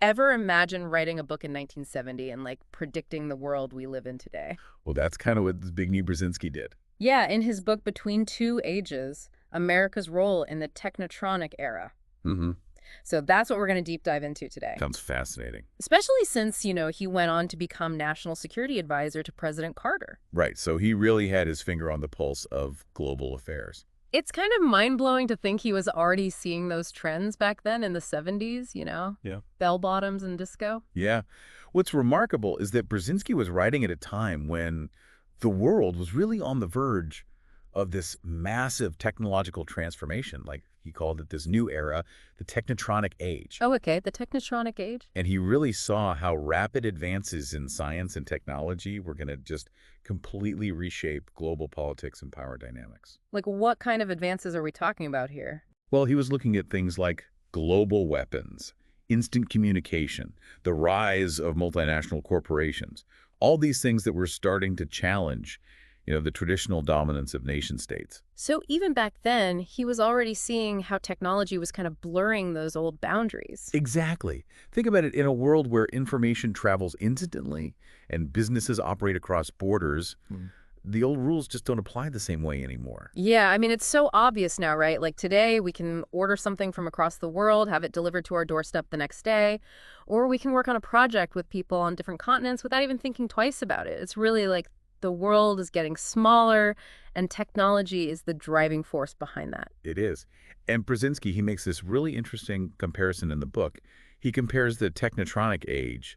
Ever imagine writing a book in 1970 and predicting the world we live in today? Well, that's kind of what Zbigniew Brzezinski did. Yeah, in his book Between Two Ages, America's Role in the Technetronic Era. Hmm. So that's what we're going to deep dive into today. Sounds fascinating. Especially since, he went on to become National Security Advisor to President Carter. Right. So he really had his finger on the pulse of global affairs. It's kind of mind-blowing to think he was already seeing those trends back then in the 70s, Yeah. bell-bottoms and disco. Yeah. What's remarkable is that Brzezinski was writing at a time when the world was really on the verge of this massive technological transformation. Like he called it this new era, the Technetronic Age. Oh, okay, the Technetronic Age? And he really saw how rapid advances in science and technology were going to just completely reshape global politics and power dynamics. Like, what kind of advances are we talking about here? Well, he was looking at things like global weapons, instant communication, the rise of multinational corporations, all these things that were starting to challenge, the traditional dominance of nation states. So even back then, he was already seeing how technology was kind of blurring those old boundaries. Exactly. Think about it in a world where information travels instantly and businesses operate across borders. The old rules just don't apply the same way anymore. Yeah, I mean, it's so obvious now, right? Like today, we can order something from across the world, have it delivered to our doorstep the next day, or we can work on a project with people on different continents without even thinking twice about it. It's really like the world is getting smaller, and technology is the driving force behind that. It is. And Brzezinski, he makes this really interesting comparison in the book. He compares the Technetronic Age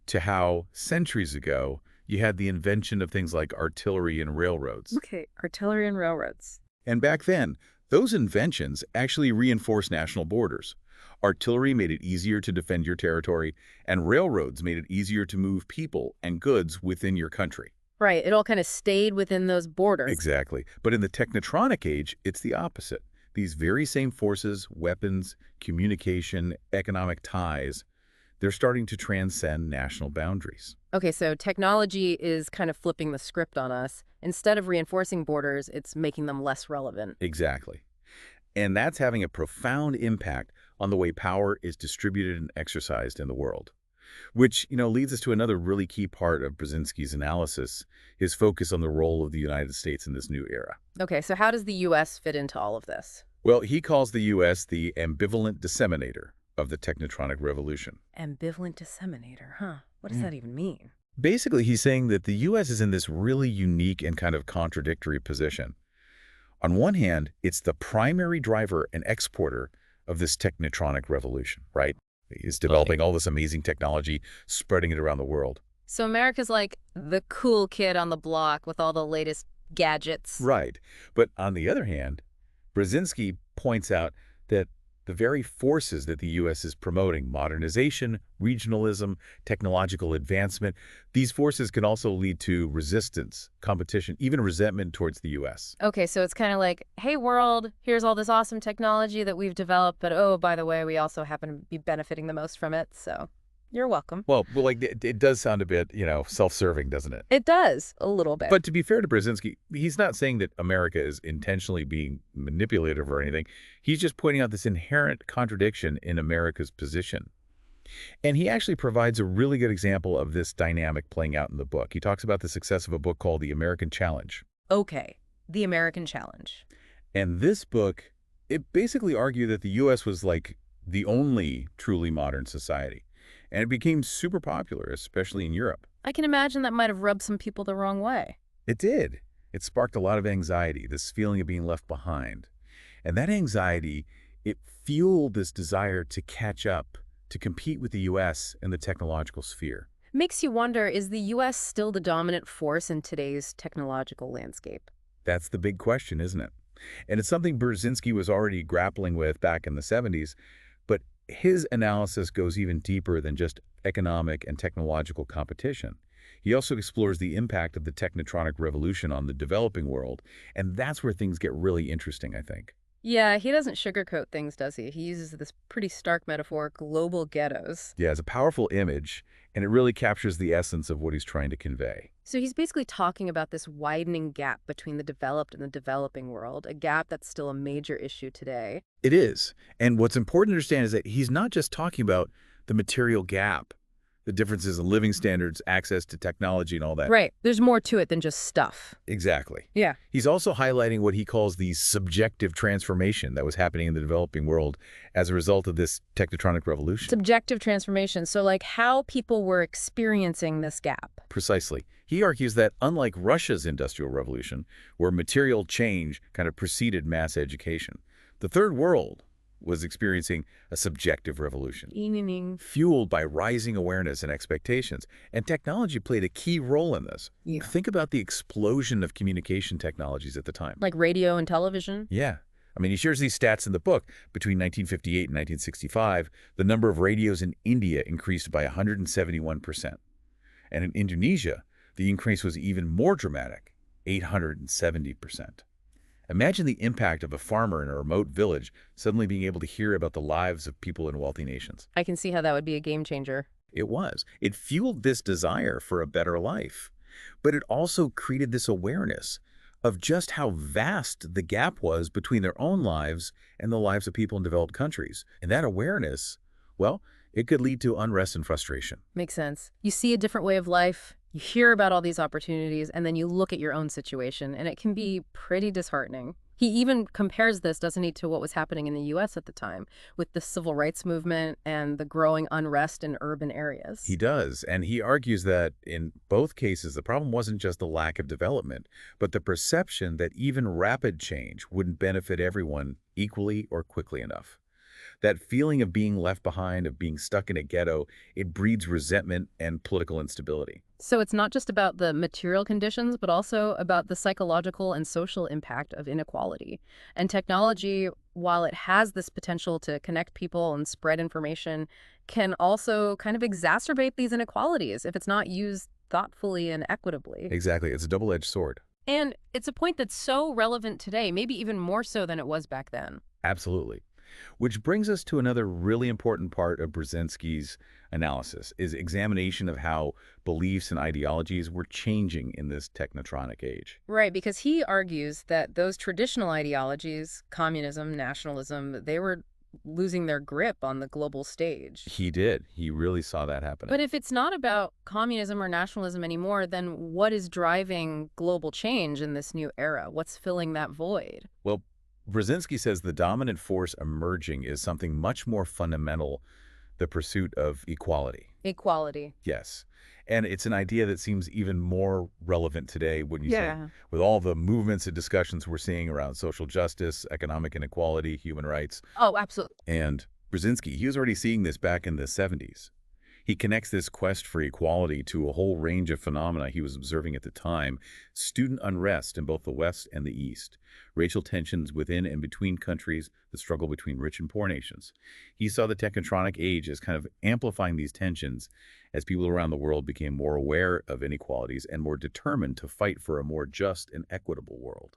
to how centuries ago you had the invention of things like artillery and railroads. Okay, artillery and railroads. And back then, those inventions actually reinforced national borders. Artillery made it easier to defend your territory, and railroads made it easier to move people and goods within your country. Right, it all kind of stayed within those borders. Exactly. But in the Technetronic Age, it's the opposite. These very same forces, weapons, communication, economic ties, they're starting to transcend national boundaries. Okay, so technology is kind of flipping the script on us. Instead of reinforcing borders, it's making them less relevant. Exactly. And that's having a profound impact on the way power is distributed and exercised in the world. Which, leads us to another really key part of Brzezinski's analysis, his focus on the role of the United States in this new era. Okay, so how does the U.S. fit into all of this? Well, he calls the U.S. the ambivalent disseminator of the Technetronic Revolution. Ambivalent disseminator, huh? What does that even mean? Basically, he's saying that the U.S. is in this really unique and kind of contradictory position. On one hand, it's the primary driver and exporter of this Technetronic revolution, right? It's developing all this amazing technology, spreading it around the world. So America's like the cool kid on the block with all the latest gadgets. Right. But on the other hand, Brzezinski points out that the very forces that the U.S. is promoting, modernization, regionalism, technological advancement, these forces can also lead to resistance, competition, even resentment towards the U.S. Okay, so it's kind of like, hey, world, here's all this awesome technology that we've developed, but oh, by the way, we also happen to be benefiting the most from it, so you're welcome. Well, like it does sound a bit, self-serving, doesn't it? It does, a little bit. But to be fair to Brzezinski, he's not saying that America is intentionally being manipulative or anything. He's just pointing out this inherent contradiction in America's position. And he actually provides a really good example of this dynamic playing out in the book. He talks about the success of a book called The American Challenge. Okay, The American Challenge. And this book, it basically argued that the U.S. was like the only truly modern society. And it became super popular, especially in Europe. I can imagine that might have rubbed some people the wrong way. It did. It sparked a lot of anxiety, this feeling of being left behind. And that anxiety, it fueled this desire to catch up, to compete with the U.S. in the technological sphere. Makes you wonder, is the U.S. still the dominant force in today's technological landscape? That's the big question, isn't it? And it's something Brzezinski was already grappling with back in the 70s, but his analysis goes even deeper than just economic and technological competition. He also explores the impact of the Technetronic Revolution on the developing world, and that's where things get really interesting, I think. Yeah, he doesn't sugarcoat things, does he? He uses this pretty stark metaphor, global ghettos. Yeah, it's a powerful image, and it really captures the essence of what he's trying to convey. So he's basically talking about this widening gap between the developed and the developing world, a gap that's still a major issue today. It is. And what's important to understand is that he's not just talking about The material gap, the differences in living standards, access to technology, and all that. Right. There's more to it than just stuff. Exactly. Yeah. He's also highlighting what he calls the subjective transformation that was happening in the developing world as a result of this technotronic revolution. Subjective transformation. So like how people were experiencing this gap. Precisely. He argues that unlike Russia's industrial revolution, where material change kind of preceded mass education, the Third World was experiencing a subjective revolution, Meaning. fueled by rising awareness and expectations. And technology played a key role in this. Yeah. Think about the explosion of communication technologies at the time. Like radio and television? Yeah. I mean, he shares these stats in the book. Between 1958 and 1965, the number of radios in India increased by 171%. And in Indonesia, the increase was even more dramatic, 870%. Imagine the impact of a farmer in a remote village suddenly being able to hear about the lives of people in wealthy nations. I can see how that would be a game changer. It was. It fueled this desire for a better life. But it also created this awareness of just how vast the gap was between their own lives and the lives of people in developed countries. And that awareness, well, it could lead to unrest and frustration. Makes sense. You see a different way of life, you hear about all these opportunities, and then you look at your own situation, and it can be pretty disheartening. He even compares this, doesn't he, to what was happening in the U.S. at the time, with the civil rights movement and the growing unrest in urban areas. He does, and he argues that in both cases, the problem wasn't just the lack of development, but the perception that even rapid change wouldn't benefit everyone equally or quickly enough. That feeling of being left behind, of being stuck in a ghetto, it breeds resentment and political instability. So it's not just about the material conditions, but also about the psychological and social impact of inequality. And technology, while it has this potential to connect people and spread information, can also kind of exacerbate these inequalities if it's not used thoughtfully and equitably. Exactly. It's a double-edged sword. And it's a point that's so relevant today, maybe even more so than it was back then. Absolutely. Which brings us to another really important part of Brzezinski's analysis, is examination of how beliefs and ideologies were changing in this technotronic age. Right, because he argues that those traditional ideologies, communism, nationalism, they were losing their grip on the global stage. He did. He really saw that happening. But if it's not about communism or nationalism anymore, then what is driving global change in this new era? What's filling that void? Well, Brzezinski says the dominant force emerging is something much more fundamental, the pursuit of equality. Equality. Yes. And it's an idea that seems even more relevant today, wouldn't you say? Yeah. With all the movements and discussions we're seeing around social justice, economic inequality, human rights. Oh, absolutely. And Brzezinski, he was already seeing this back in the 70s. He connects this quest for equality to a whole range of phenomena he was observing at the time: student unrest in both the West and the East, racial tensions within and between countries, the struggle between rich and poor nations. He saw the Technetronic age as kind of amplifying these tensions as people around the world became more aware of inequalities and more determined to fight for a more just and equitable world.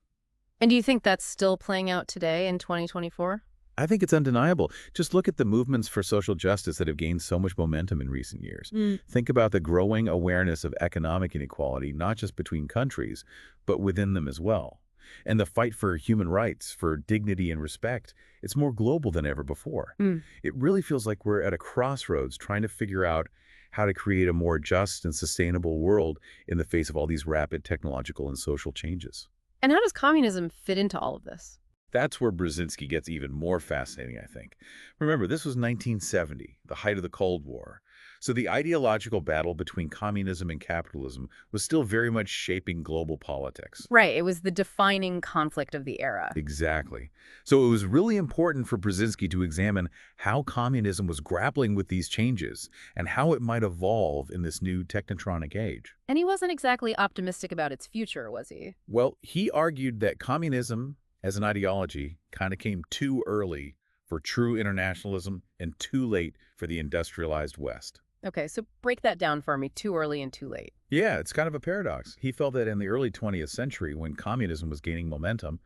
And do you think that's still playing out today in 2024? I think it's undeniable. Just look at the movements for social justice that have gained so much momentum in recent years. Think about the growing awareness of economic inequality, not just between countries, but within them as well. And the fight for human rights, for dignity and respect, it's more global than ever before. It really feels like we're at a crossroads trying to figure out how to create a more just and sustainable world in the face of all these rapid technological and social changes. And how does communism fit into all of this? That's where Brzezinski gets even more fascinating, I think. Remember, this was 1970, the height of the Cold War. So the ideological battle between communism and capitalism was still very much shaping global politics. Right. It was the defining conflict of the era. Exactly. So it was really important for Brzezinski to examine how communism was grappling with these changes and how it might evolve in this new technotronic age. And he wasn't exactly optimistic about its future, was he? Well, he argued that communism as an ideology kind of came too early for true internationalism and too late for the industrialized West. Okay, so break that down for me. Too early and too late. Yeah, it's kind of a paradox. He felt that in the early 20th century, when communism was gaining momentum,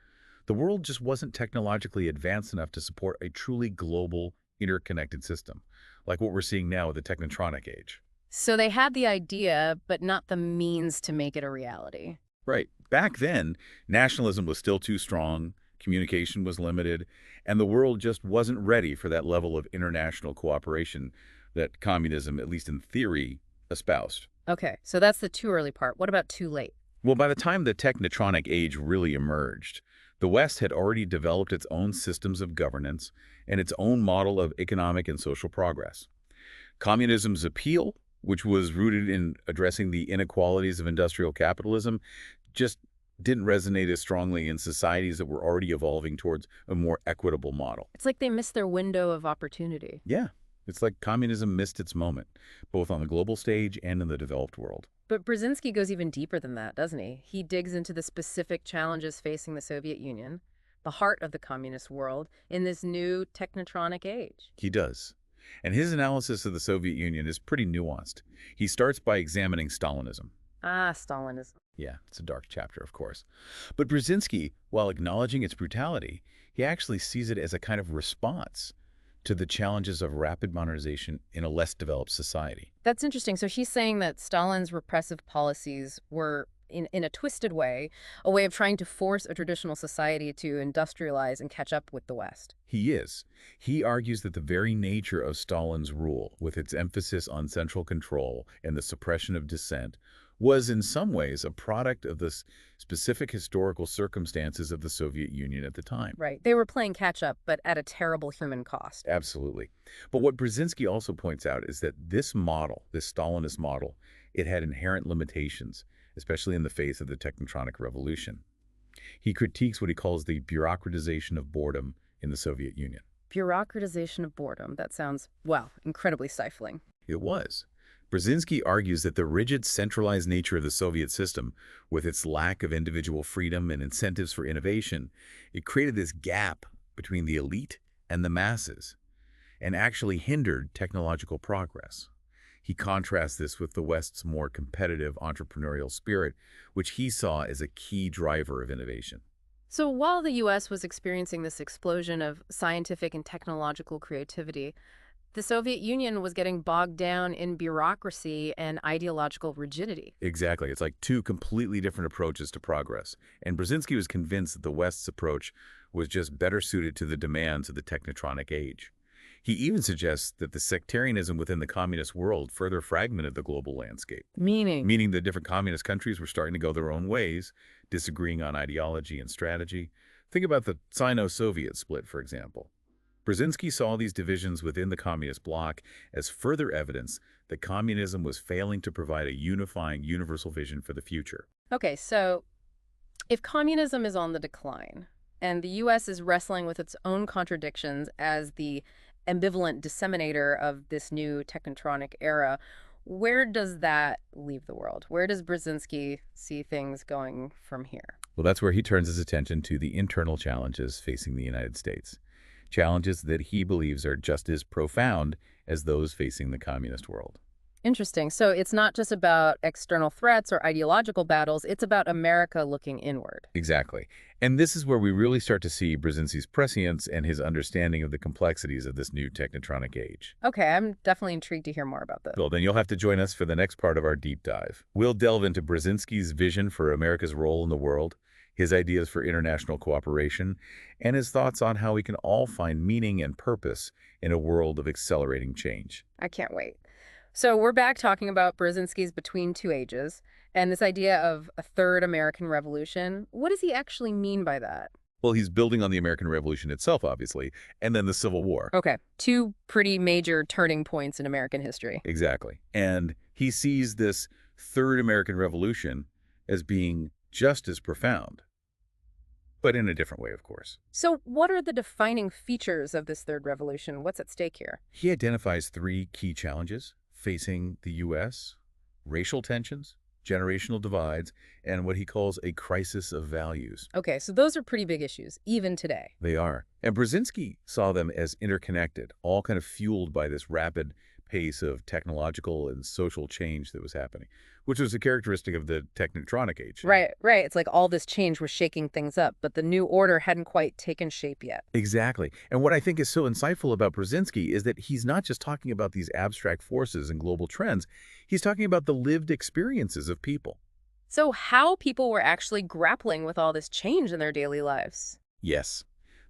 the world just wasn't technologically advanced enough to support a truly global, interconnected system, like what we're seeing now with the Technetronic age. So they had the idea, but not the means to make it a reality. Right. Back then, nationalism was still too strong, communication was limited, and the world just wasn't ready for that level of international cooperation that communism, at least in theory, espoused. Okay, so that's the too early part. What about too late? Well, by the time the Technetronic age really emerged, the West had already developed its own systems of governance and its own model of economic and social progress. Communism's appeal, which was rooted in addressing the inequalities of industrial capitalism, just didn't resonate as strongly in societies that were already evolving towards a more equitable model. It's like they missed their window of opportunity. Yeah, it's like communism missed its moment, both on the global stage and in the developed world. But Brzezinski goes even deeper than that, doesn't he? He digs into the specific challenges facing the Soviet Union, the heart of the communist world, in this new technotronic age. He does. And his analysis of the Soviet Union is pretty nuanced. He starts by examining Stalinism. Ah, Stalinism. Yeah, it's a dark chapter, of course. But Brzezinski, while acknowledging its brutality, he actually sees it as a kind of response to the challenges of rapid modernization in a less developed society. That's interesting. So he's saying that Stalin's repressive policies were, in a twisted way, a way of trying to force a traditional society to industrialize and catch up with the West. He is. He argues that the very nature of Stalin's rule, with its emphasis on central control and the suppression of dissent, was in some ways a product of the specific historical circumstances of the Soviet Union at the time. Right. They were playing catch up, but at a terrible human cost. Absolutely. But what Brzezinski also points out is that this model, this Stalinist model, it had inherent limitations, especially in the face of the Technetronic Revolution. He critiques what he calls the bureaucratization of boredom in the Soviet Union. Bureaucratization of boredom. That sounds, well, incredibly stifling. It was. Brzezinski argues that the rigid, centralized nature of the Soviet system, with its lack of individual freedom and incentives for innovation, it created this gap between the elite and the masses, and actually hindered technological progress. He contrasts this with the West's more competitive entrepreneurial spirit, which he saw as a key driver of innovation. So while the U.S. was experiencing this explosion of scientific and technological creativity, the Soviet Union was getting bogged down in bureaucracy and ideological rigidity. Exactly. It's like two completely different approaches to progress. And Brzezinski was convinced that the West's approach was just better suited to the demands of the Technetronic age. He even suggests that the sectarianism within the communist world further fragmented the global landscape, Meaning? meaning that different communist countries were starting to go their own ways, disagreeing on ideology and strategy. Think about the Sino-Soviet split, for example. Brzezinski saw these divisions within the communist bloc as further evidence that communism was failing to provide a unifying, universal vision for the future. Okay, so if communism is on the decline, and the U.S. is wrestling with its own contradictions as the ambivalent disseminator of this new technotronic era, where does that leave the world? Where does Brzezinski see things going from here? Well, that's where he turns his attention to the internal challenges facing the United States. Challenges that he believes are just as profound as those facing the communist world. Interesting. So it's not just about external threats or ideological battles, it's about America looking inward. Exactly. And this is where we really start to see Brzezinski's prescience and his understanding of the complexities of this new technotronic age. Okay, I'm definitely intrigued to hear more about this. Well, then you'll have to join us for the next part of our deep dive. We'll delve into Brzezinski's vision for America's role in the world, his ideas for international cooperation, and his thoughts on how we can all find meaning and purpose in a world of accelerating change. I can't wait. So we're back talking about Brzezinski's Between Two Ages and this idea of a third American Revolution. What does he actually mean by that? Well, he's building on the American Revolution itself, obviously, and then the Civil War. Okay, two pretty major turning points in American history. Exactly. And he sees this third American Revolution as being just as profound, but in a different way, of course. So what are the defining features of this third revolution? What's at stake here? He identifies three key challenges facing the U.S., racial tensions, generational divides, and what he calls a crisis of values. Okay, so those are pretty big issues, even today. They are. And Brzezinski saw them as interconnected, all kind of fueled by this rapid pace of technological and social change that was happening, which was a characteristic of the Technetronic age. Right. It's like all this change was shaking things up, but the new order hadn't quite taken shape yet. Exactly. And what I think is so insightful about Brzezinski is that he's not just talking about these abstract forces and global trends. He's talking about the lived experiences of people. So how people were actually grappling with all this change in their daily lives. Yes.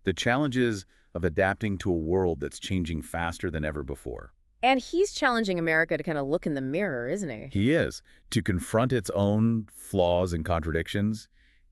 The challenges of adapting to a world that's changing faster than ever before. And he's challenging America to kind of look in the mirror, isn't he? He is, to confront its own flaws and contradictions,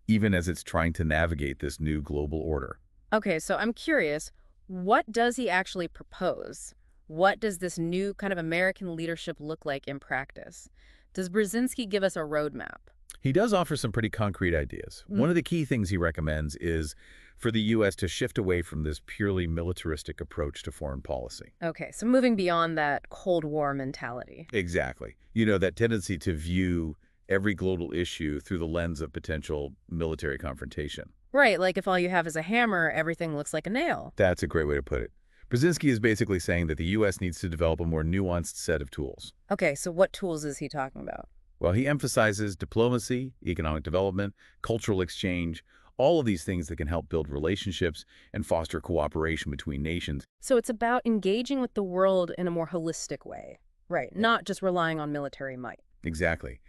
even as it's trying to navigate this new global order. Okay, so I'm curious, what does he actually propose? What does this new kind of American leadership look like in practice? Does Brzezinski give us a roadmap? He does offer some pretty concrete ideas. One of the key things he recommends is for the U.S. to shift away from this purely militaristic approach to foreign policy. Okay, so moving beyond that Cold War mentality. Exactly. You know, that tendency to view every global issue through the lens of potential military confrontation. Right, like if all you have is a hammer, everything looks like a nail. That's a great way to put it. Brzezinski is basically saying that the U.S. needs to develop a more nuanced set of tools. Okay, so what tools is he talking about? Well, he emphasizes diplomacy, economic development, cultural exchange, all of these things that can help build relationships and foster cooperation between nations. So it's about engaging with the world in a more holistic way. Right, not just relying on military might. Exactly.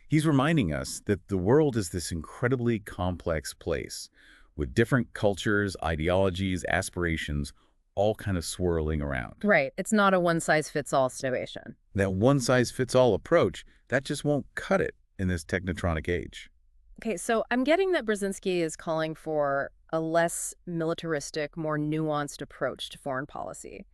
He's reminding us that the world is this incredibly complex place with different cultures, ideologies, aspirations, all kind of swirling around. Right, it's not a one-size-fits-all situation. That one-size-fits-all approach, that just won't cut it in this technotronic age. Okay, so I'm getting that Brzezinski is calling for a less militaristic, more nuanced approach to foreign policy.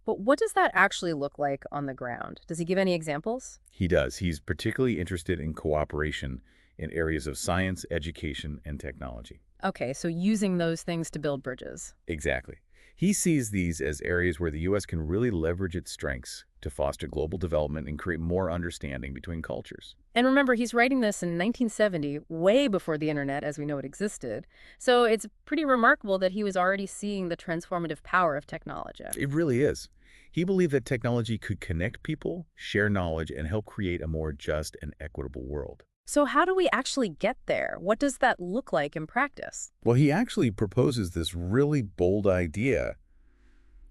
But what does that actually look like on the ground? Does he give any examples? He does. He's particularly interested in cooperation in areas of science, education, and technology. Okay, so using those things to build bridges. Exactly. He sees these as areas where the U.S. can really leverage its strengths to foster global development and create more understanding between cultures. And remember, he's writing this in 1970, way before the internet as we know it existed. So it's pretty remarkable that he was already seeing the transformative power of technology. It really is. He believed that technology could connect people, share knowledge, and help create a more just and equitable world. So how do we actually get there? What does that look like in practice? Well, he actually proposes this really bold idea,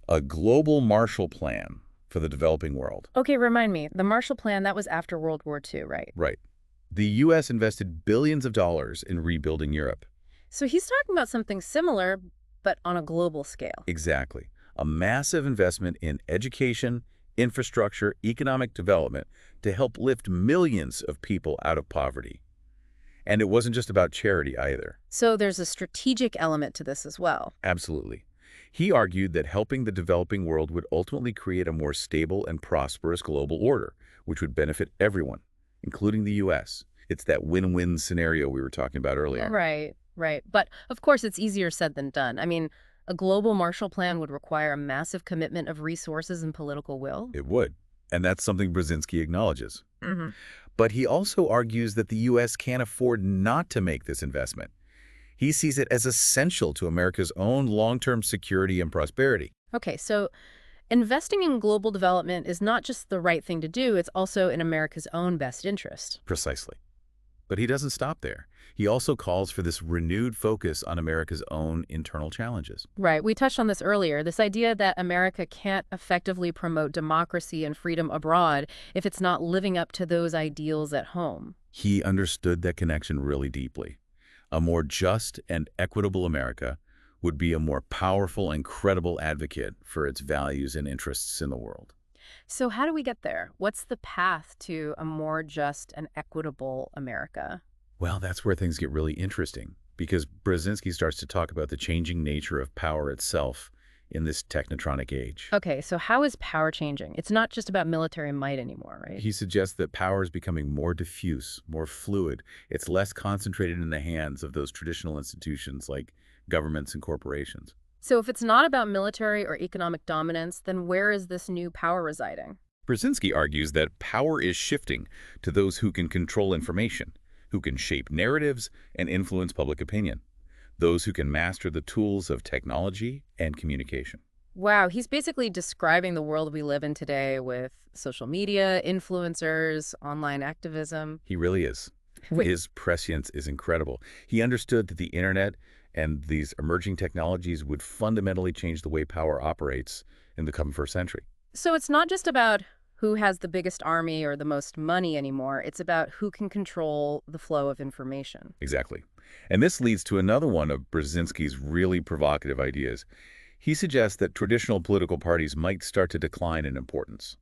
a global Marshall Plan for the developing world. Okay, remind me, the Marshall Plan, that was after World War II, right? Right. The U.S. invested billions of dollars in rebuilding Europe. So he's talking about something similar, but on a global scale. Exactly. A massive investment in education, infrastructure, economic development to help lift millions of people out of poverty. And it wasn't just about charity either. So there's a strategic element to this as well. Absolutely. He argued that helping the developing world would ultimately create a more stable and prosperous global order, which would benefit everyone, including the U.S. It's that win-win scenario we were talking about earlier. Right, right. But of course, it's easier said than done. I mean, a global Marshall Plan would require a massive commitment of resources and political will. It would. And that's something Brzezinski acknowledges. Mm-hmm. But he also argues that the U.S. can't afford not to make this investment. He sees it as essential to America's own long-term security and prosperity. Okay, so investing in global development is not just the right thing to do, it's also in America's own best interest. Precisely. But he doesn't stop there. He also calls for this renewed focus on America's own internal challenges. Right, we touched on this earlier, this idea that America can't effectively promote democracy and freedom abroad if it's not living up to those ideals at home. He understood that connection really deeply. A more just and equitable America would be a more powerful and credible advocate for its values and interests in the world. So how do we get there? What's the path to a more just and equitable America? Well, that's where things get really interesting, because Brzezinski starts to talk about the changing nature of power itself in this technotronic age. Okay, so how is power changing? It's not just about military might anymore, right? He suggests that power is becoming more diffuse, more fluid. It's less concentrated in the hands of those traditional institutions like governments and corporations. So if it's not about military or economic dominance, then where is this new power residing? Brzezinski argues that power is shifting to those who can control information, who can shape narratives and influence public opinion, those who can master the tools of technology and communication. Wow, he's basically describing the world we live in today with social media, influencers, online activism. He really is. Wait, His prescience is incredible. He understood that the internet and these emerging technologies would fundamentally change the way power operates in the coming first century. so it's not just about who has the biggest army or the most money anymore. It's about who can control the flow of information. Exactly. And this leads to another one of Brzezinski's really provocative ideas. He suggests that traditional political parties might start to decline in importance.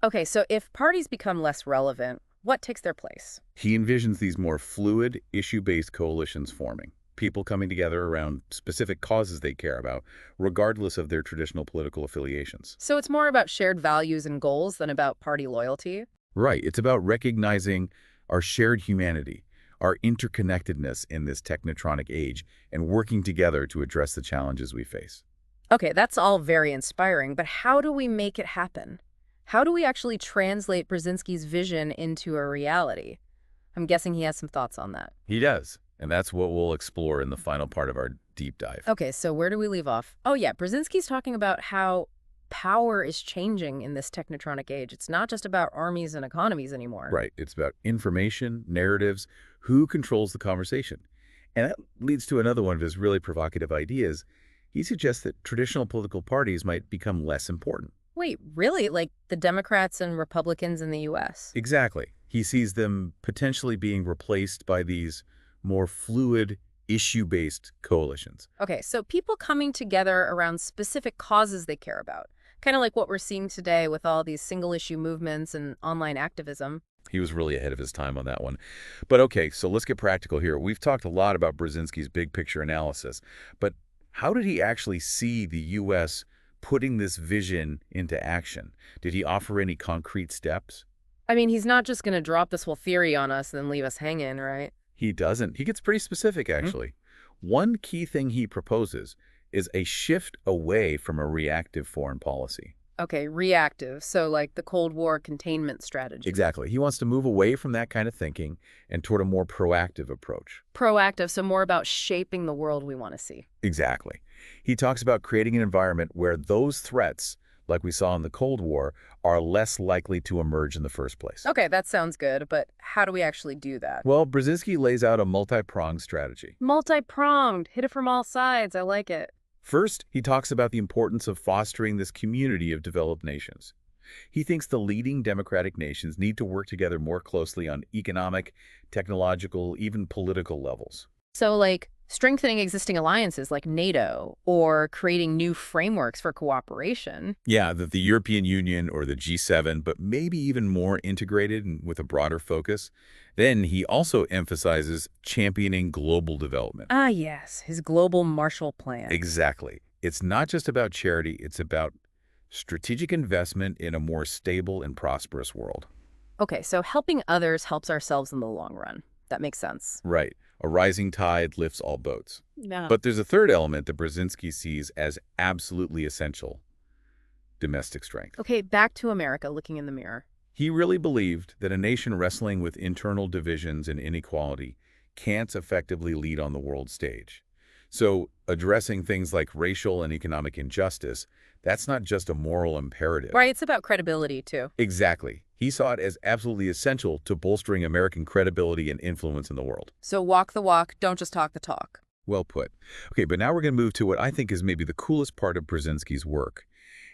Okay, so if parties become less relevant, what takes their place? He envisions these more fluid, issue-based coalitions forming, people coming together around specific causes they care about, regardless of their traditional political affiliations. So it's more about shared values and goals than about party loyalty? Right. It's about recognizing our shared humanity, our interconnectedness in this technotronic age, and working together to address the challenges we face. Okay, that's all very inspiring, but how do we make it happen? How do we actually translate Brzezinski's vision into a reality? I'm guessing he has some thoughts on that. He does. And that's what we'll explore in the final part of our deep dive. Okay, so where do we leave off? Oh yeah, Brzezinski's talking about how power is changing in this technotronic age. It's not just about armies and economies anymore. Right. It's about information, narratives, who controls the conversation. And that leads to another one of his really provocative ideas. He suggests that traditional political parties might become less important. Wait, really? Like the Democrats and Republicans in the US? Exactly. He sees them potentially being replaced by these more fluid, issue-based coalitions. Okay, so people coming together around specific causes they care about. Kind of like what we're seeing today with all these single-issue movements and online activism. He was really ahead of his time on that one. But okay, so let's get practical here. We've talked a lot about Brzezinski's big picture analysis, but how did he actually see the U.S. putting this vision into action? Did he offer any concrete steps? I mean, he's not just going to drop this whole theory on us and then leave us hanging, right? He doesn't. He gets pretty specific, actually. One key thing he proposes is a shift away from a reactive foreign policy. Okay, reactive, so like the Cold War containment strategy. Exactly. He wants to move away from that kind of thinking and toward a more proactive approach. Proactive, so more about shaping the world we want to see. Exactly. He talks about creating an environment where those threats, like we saw in the Cold War, are less likely to emerge in the first place. Okay, that sounds good, but how do we actually do that? Well, Brzezinski lays out a multi-pronged strategy. Multi-pronged, hit it from all sides, I like it. First, he talks about the importance of fostering this community of developed nations. He thinks the leading democratic nations need to work together more closely on economic, technological, even political levels. So like strengthening existing alliances like NATO or creating new frameworks for cooperation. Yeah, that the European Union or the G7, but maybe even more integrated and with a broader focus. Then he also emphasizes championing global development. Ah, yes, his global Marshall Plan. Exactly. It's not just about charity, it's about strategic investment in a more stable and prosperous world. Okay, so helping others helps ourselves in the long run. That makes sense. Right. A rising tide lifts all boats. Yeah. But there's a third element that Brzezinski sees as absolutely essential: domestic strength. Okay, back to America, looking in the mirror. He really believed that a nation wrestling with internal divisions and inequality can't effectively lead on the world stage. So addressing things like racial and economic injustice, that's not just a moral imperative. Right, it's about credibility, too. Exactly. He saw it as absolutely essential to bolstering American credibility and influence in the world. So walk the walk, don't just talk the talk. Well put. Okay, but now we're going to move to what I think is maybe the coolest part of Brzezinski's work.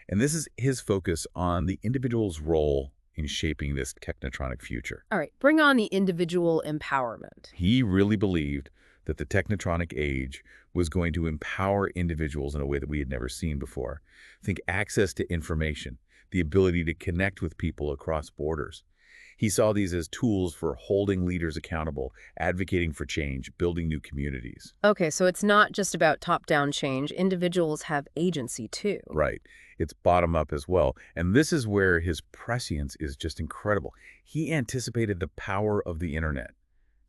And this is his focus on the individual's role in shaping this technotronic future. All right, bring on the individual empowerment. He really believed that the technotronic age was going to empower individuals in a way that we had never seen before. Think access to information, the ability to connect with people across borders. He saw these as tools for holding leaders accountable, advocating for change, building new communities. Okay, so it's not just about top-down change. Individuals have agency, too. Right. It's bottom-up as well. And this is where his prescience is just incredible. He anticipated the power of the internet,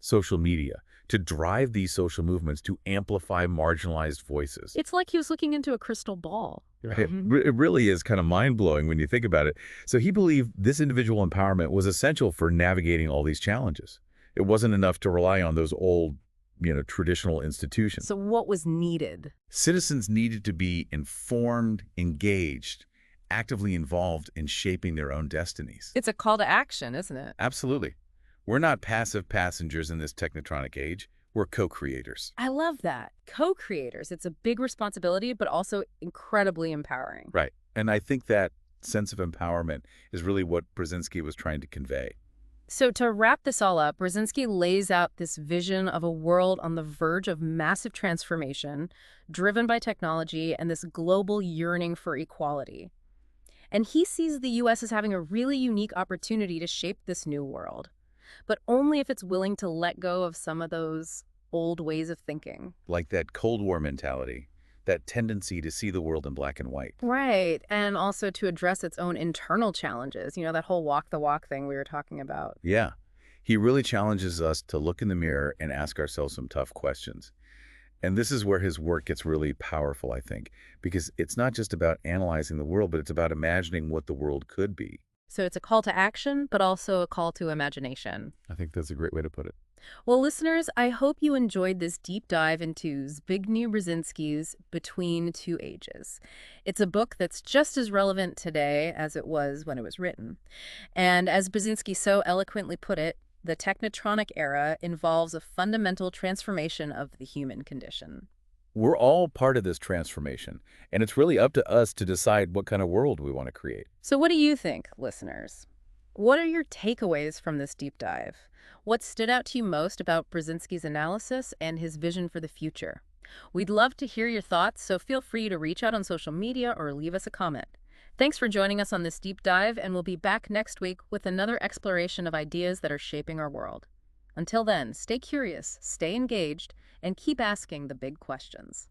social media, to drive these social movements, to amplify marginalized voices. It's like he was looking into a crystal ball. It really is kind of mind-blowing when you think about it. So he believed this individual empowerment was essential for navigating all these challenges. It wasn't enough to rely on those old, traditional institutions. So what was needed? Citizens needed to be informed, engaged, actively involved in shaping their own destinies. It's a call to action, isn't it? Absolutely. We're not passive passengers in this technotronic age. We're co-creators. I love that. Co-creators. It's a big responsibility, but also incredibly empowering. Right. And I think that sense of empowerment is really what Brzezinski was trying to convey. So to wrap this all up, Brzezinski lays out this vision of a world on the verge of massive transformation, driven by technology and this global yearning for equality. And he sees the U.S. as having a really unique opportunity to shape this new world, but only if it's willing to let go of some of those old ways of thinking. Like that Cold War mentality, that tendency to see the world in black and white. Right. And also to address its own internal challenges, that whole walk the walk thing we were talking about. Yeah. He really challenges us to look in the mirror and ask ourselves some tough questions. And this is where his work gets really powerful, I think, because it's not just about analyzing the world, but it's about imagining what the world could be. So it's a call to action, but also a call to imagination. I think that's a great way to put it. Well, listeners, I hope you enjoyed this deep dive into Zbigniew Brzezinski's Between Two Ages. It's a book that's just as relevant today as it was when it was written. And as Brzezinski so eloquently put it, the Technetronic era involves a fundamental transformation of the human condition. We're all part of this transformation, and it's really up to us to decide what kind of world we want to create. So what do you think, listeners? What are your takeaways from this deep dive? What stood out to you most about Brzezinski's analysis and his vision for the future? We'd love to hear your thoughts, so feel free to reach out on social media or leave us a comment. Thanks for joining us on this deep dive, and we'll be back next week with another exploration of ideas that are shaping our world. Until then, stay curious, stay engaged, and keep asking the big questions.